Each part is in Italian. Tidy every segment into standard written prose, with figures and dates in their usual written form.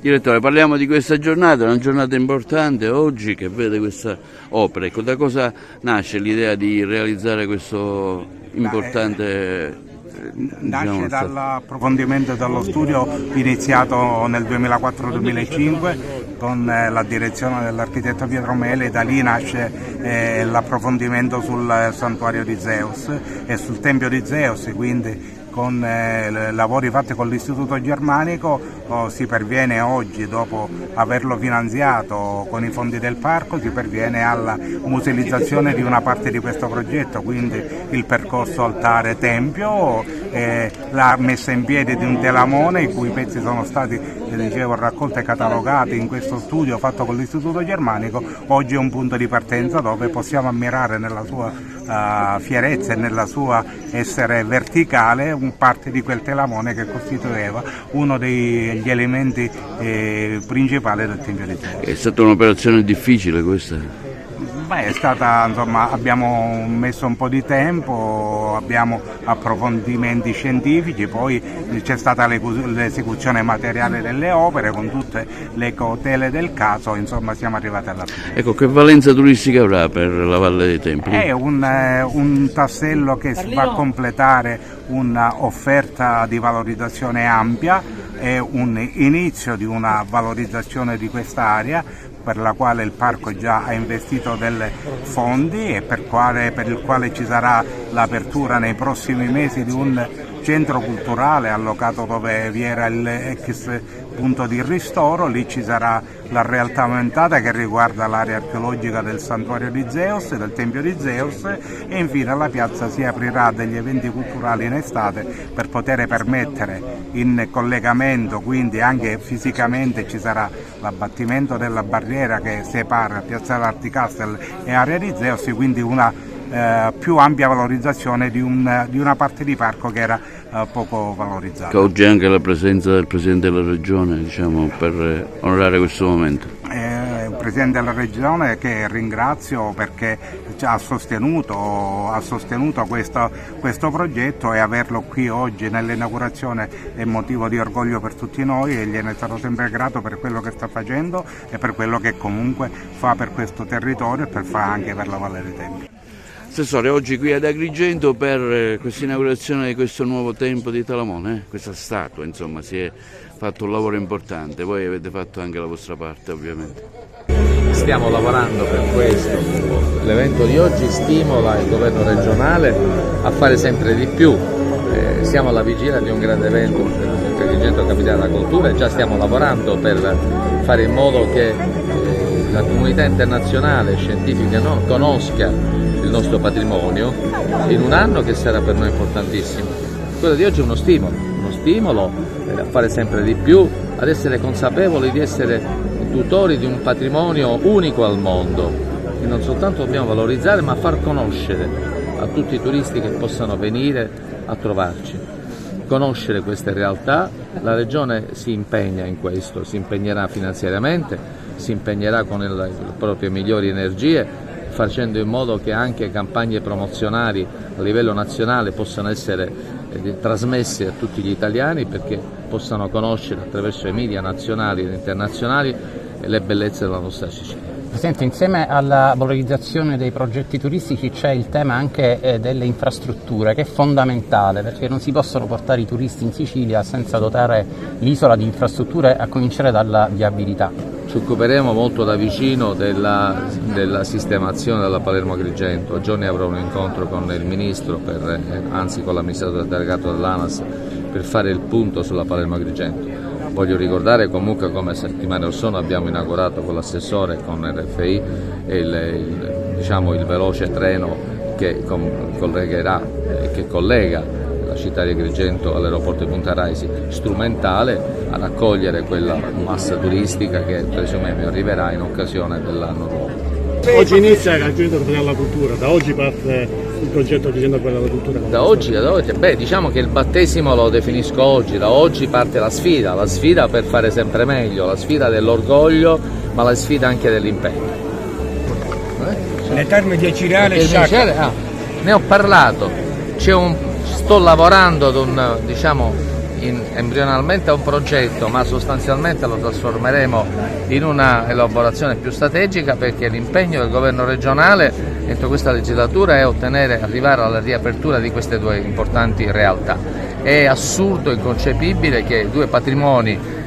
Direttore, parliamo di questa giornata, una giornata importante oggi che vede questa opera. Ecco, da cosa nasce l'idea di realizzare questo importante... Nasce dall'approfondimento dello studio iniziato nel 2004-2005 con la direzione dell'architetto Pietro Mele. Da lì nasce l'approfondimento sul santuario di Zeus e sul tempio di Zeus, quindi con lavori fatti con l'Istituto Germanico si perviene oggi, dopo averlo finanziato con i fondi del parco, si perviene alla musealizzazione di una parte di questo progetto, quindi il percorso altare-tempio, la messa in piedi di un telamone i cui pezzi sono stati, dicevo, raccolti e catalogati in questo studio fatto con l'Istituto Germanico. Oggi è un punto di partenza dove possiamo ammirare nella sua fierezza e nella sua essere verticale parte di quel telamone che costitueva uno degli elementi principali del Tempio di Zeus. È stata un'operazione difficile questa? Beh, è stata, insomma, abbiamo messo un po' di tempo, abbiamo approfondimenti scientifici, poi c'è stata l'esecuzione materiale delle opere con tutte le cautele del caso, insomma siamo arrivati alla fine. Ecco, che valenza turistica avrà per la Valle dei Templi? È un tassello che va a completare un'offerta di valorizzazione ampia, è un inizio di una valorizzazione di quest'area per la quale il parco già ha investito dei fondi e per il quale ci sarà l'apertura nei prossimi mesi di un centro culturale allocato dove vi era l'ex punto di ristoro. Lì ci sarà la realtà aumentata che riguarda l'area archeologica del santuario di Zeus e del tempio di Zeus, e infine la piazza si aprirà a degli eventi culturali in estate per poter permettere in collegamento, quindi anche fisicamente ci sarà l'abbattimento della barriera che separa piazza Articastel e area di Zeus, quindi una più ampia valorizzazione di una parte di parco che era poco valorizzata. Oggi anche la presenza del Presidente della Regione, diciamo, per onorare questo momento. Il Presidente della Regione, che ringrazio perché ha sostenuto questo progetto, e averlo qui oggi nell'inaugurazione è motivo di orgoglio per tutti noi, e gliene sarò sempre grato per quello che sta facendo e per quello che comunque fa per questo territorio e fa anche per la Valle dei Templi. Assessore, oggi qui ad Agrigento per questa inaugurazione di questo nuovo tempio di Talamone, questa statua, insomma, si è fatto un lavoro importante, voi avete fatto anche la vostra parte ovviamente. Stiamo lavorando per questo, l'evento di oggi stimola il governo regionale a fare sempre di più, siamo alla vigilia di un grande evento per Agrigento Capitale della Cultura e già stiamo lavorando per fare in modo che la comunità internazionale scientifica conosca il nostro patrimonio in un anno che sarà per noi importantissimo. Quello di oggi è uno stimolo a fare sempre di più, ad essere consapevoli di essere tutori di un patrimonio unico al mondo, che non soltanto dobbiamo valorizzare ma far conoscere a tutti i turisti che possano venire a trovarci. Conoscere queste realtà, la Regione si impegna in questo, si impegnerà finanziariamente, si impegnerà con le proprie migliori energie, facendo in modo che anche campagne promozionali a livello nazionale possano essere trasmesse a tutti gli italiani, perché possano conoscere attraverso i media nazionali ed internazionali le bellezze della nostra Sicilia. Presidente, insieme alla valorizzazione dei progetti turistici c'è il tema anche delle infrastrutture, che è fondamentale, perché non si possono portare i turisti in Sicilia senza dotare l'isola di infrastrutture, a cominciare dalla viabilità. Ci occuperemo molto da vicino della sistemazione della Palermo Agrigento. A giorni avrò un incontro con il Ministro, con l'amministratore delegato dell'ANAS, per fare il punto sulla Palermo Agrigento. Voglio ricordare comunque come settimane or sono abbiamo inaugurato con l'assessore, con RFI, il veloce treno che collegherà e che collega la città di Agrigento all'aeroporto di Punta Raisi, strumentale a raccogliere quella massa turistica che presumiamo arriverà in occasione dell'anno nuovo. Oggi inizia Agrigento Capitale della Cultura, da oggi parte il progetto Agrigento Capitale della Cultura. Da oggi, diciamo che il battesimo lo definisco oggi, da oggi parte la sfida per fare sempre meglio, la sfida dell'orgoglio, ma la sfida anche dell'impegno. Le terme di Acireale e Sciacca. Ne ho parlato, sto lavorando ad embrionalmente a un progetto, ma sostanzialmente lo trasformeremo in una elaborazione più strategica, perché l'impegno del governo regionale entro questa legislatura è arrivare alla riapertura di queste due importanti realtà. È assurdo e inconcepibile che due patrimoni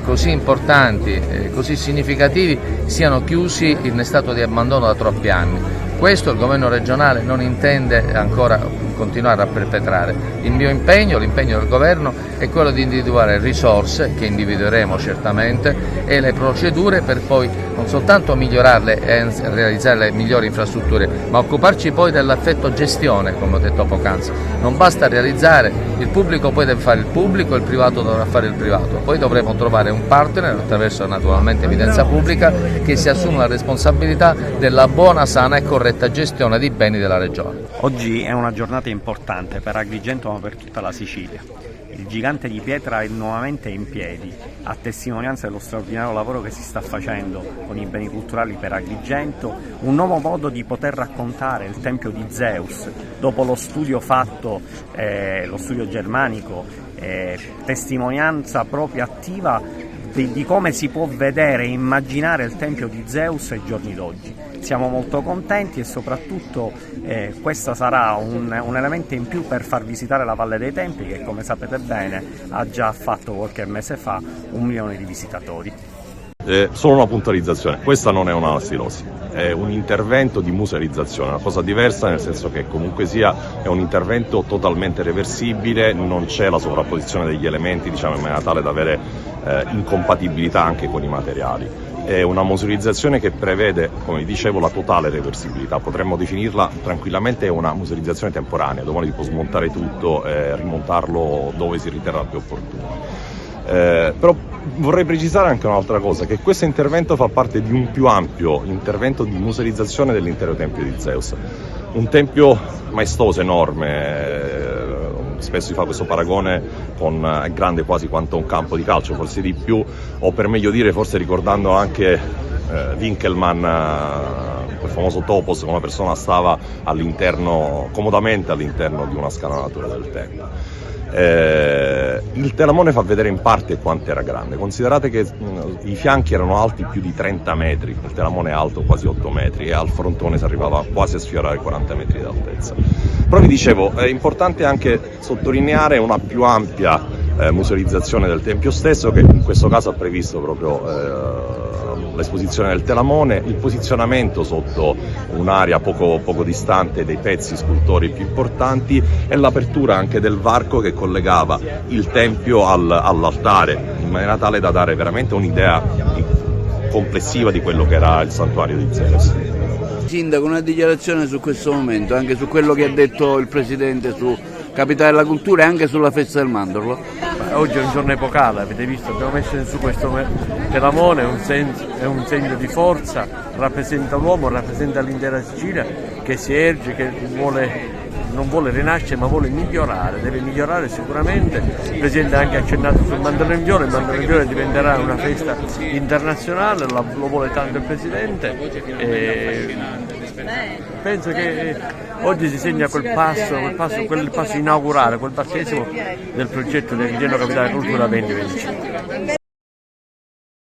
così importanti, così significativi siano chiusi in stato di abbandono da troppi anni. Questo il governo regionale non intende ancora continuare a perpetrare. Il mio impegno, l'impegno del governo è quello di individuare risorse, che individueremo certamente, e le procedure per poi non soltanto migliorarle e realizzare le migliori infrastrutture, ma occuparci poi dell'effetto gestione, come ho detto poc'anzi. Non basta realizzare, il pubblico poi deve fare il pubblico, il privato dovrà fare il privato. Poi dovremo trovare un partner, attraverso naturalmente evidenza pubblica, che si assuma la responsabilità della buona, sana e corretta gestione dei beni della Regione. Oggi è una giornata importante per Agrigento, ma per tutta la Sicilia. Il gigante di pietra è nuovamente in piedi, a testimonianza dello straordinario lavoro che si sta facendo con i beni culturali per Agrigento, un nuovo modo di poter raccontare il Tempio di Zeus, dopo lo studio fatto, lo studio germanico, testimonianza proprio attiva di come si può vedere e immaginare il Tempio di Zeus ai giorni d'oggi. Siamo molto contenti e soprattutto questo sarà un elemento in più per far visitare la Valle dei Templi, che come sapete bene ha già fatto qualche mese fa 1 milione di visitatori. Solo una puntualizzazione, questa non è una stilosi, è un intervento di musealizzazione, una cosa diversa, nel senso che comunque sia è un intervento totalmente reversibile, non c'è la sovrapposizione degli elementi, diciamo, in maniera tale da avere incompatibilità anche con i materiali. È una musealizzazione che prevede, come dicevo, la totale reversibilità, potremmo definirla tranquillamente una musealizzazione temporanea, domani si può smontare tutto e rimontarlo dove si riterrà più opportuno. Però vorrei precisare anche un'altra cosa, che questo intervento fa parte di un più ampio intervento di musealizzazione dell'intero Tempio di Zeus, un tempio maestoso, enorme, spesso si fa questo paragone con è grande quasi quanto un campo di calcio, forse di più, o per meglio dire forse ricordando anche Winkelmann, quel famoso topos, come una persona stava comodamente all'interno di una scanalatura del tempio. Il telamone fa vedere in parte quanto era grande. Considerate che i fianchi erano alti più di 30 metri, il telamone è alto quasi 8 metri e al frontone si arrivava quasi a sfiorare 40 metri di altezza. Però vi dicevo, è importante anche sottolineare una più ampia musealizzazione del tempio stesso, che in questo caso ha previsto proprio l'esposizione del telamone, il posizionamento sotto un'area poco distante dei pezzi scultori più importanti e l'apertura anche del varco che collegava il tempio all'altare, in maniera tale da dare veramente un'idea complessiva di quello che era il santuario di Zeus. Sindaco, una dichiarazione su questo momento, anche su quello che ha detto il Presidente su Capitale della Cultura e anche sulla festa del mandorlo. Oggi è un giorno epocale, avete visto, abbiamo messo su questo telamone, è un segno di forza, rappresenta l'uomo, rappresenta l'intera Sicilia che si erge, che non vuole rinascere ma vuole migliorare, deve migliorare sicuramente. Il Presidente ha anche accennato sul mandorlo in viola, il mandorlo in viola diventerà una festa internazionale, lo vuole tanto il Presidente. Penso che oggi si segna quel passo inaugurale, quel battesimo del progetto del Agrigento Capitale Cultura 2025.